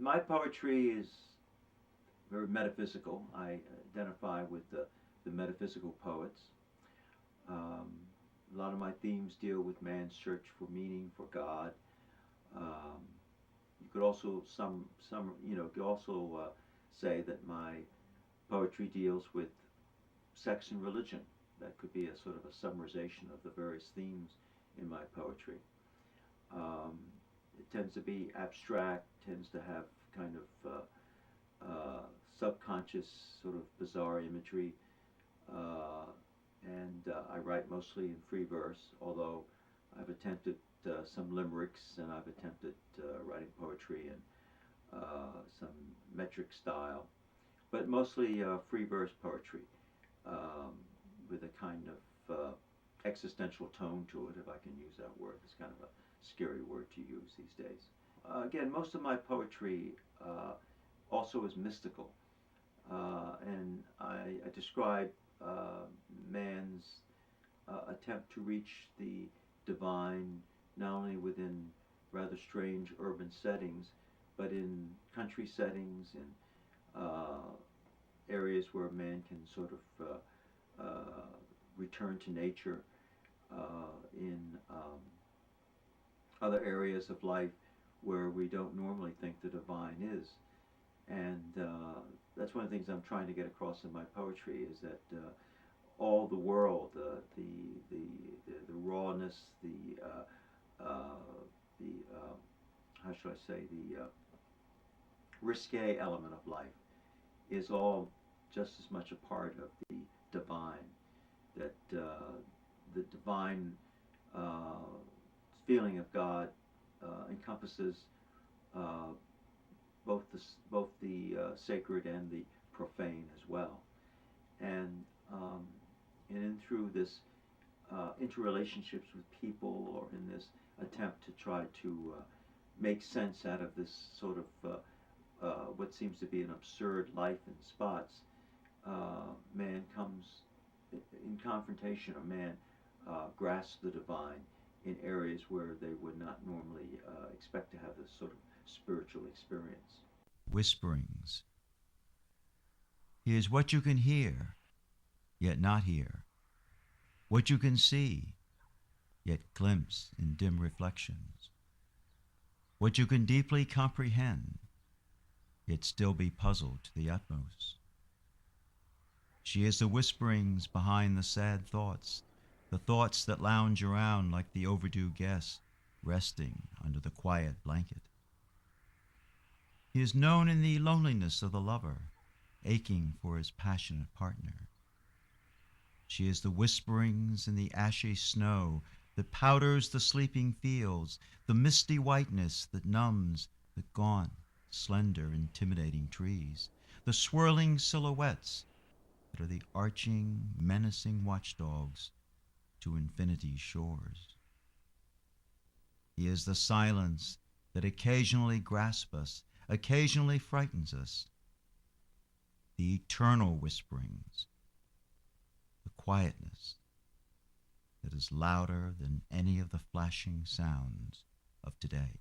My poetry is very metaphysical. I identify with the metaphysical poets. Um, a lot of my themes deal with man's search for meaning, for God. Um, you could also could also say that my poetry deals with sex and religion. That could be a sort of a summarization of the various themes in my poetry. Um, it tends to be abstract, tends to have kind of subconscious, sort of bizarre imagery, uh, and I write mostly in free verse, although I've attempted some limericks and I've attempted writing poetry in some metric style, but mostly free verse poetry um, with a kind of existential tone to it, if I can use that word. It's kind of a scary word to use these days. Again, most of my poetry also is mystical, and I describe man's attempt to reach the divine not only within rather strange urban settings, but in country settings, in areas where man can sort of return to nature, in other areas of life where we don't normally think the divine is. And that's one of the things I'm trying to get across in my poetry is that all the world, the rawness, the how should I say, the risque element of life is all just as much a part of the divine. That the divine uh, feeling of God encompasses uh, both the sacred and the profane as well. And um, in through this interrelationships with people, or in this attempt to try to make sense out of this sort of what seems to be an absurd life in spots, man comes in confrontation, or man grasps the divine in areas where they would not normally expect to have this sort of spiritual experience. Whisperings. Here's what you can hear, yet not hear. What you can see, yet glimpse in dim reflections. What you can deeply comprehend, yet still be puzzled to the utmost. She is the whisperings behind the sad thoughts, the thoughts that lounge around like the overdue guest resting under the quiet blanket. He is known in the loneliness of the lover, aching for his passionate partner. She is the whisperings in the ashy snow that powders the sleeping fields, the misty whiteness that numbs the gaunt, slender, intimidating trees, the swirling silhouettes that are the arching, menacing watchdogs to infinity's shores. He is the silence that occasionally grasps us, occasionally frightens us, the eternal whisperings, the quietness that is louder than any of the flashing sounds of today.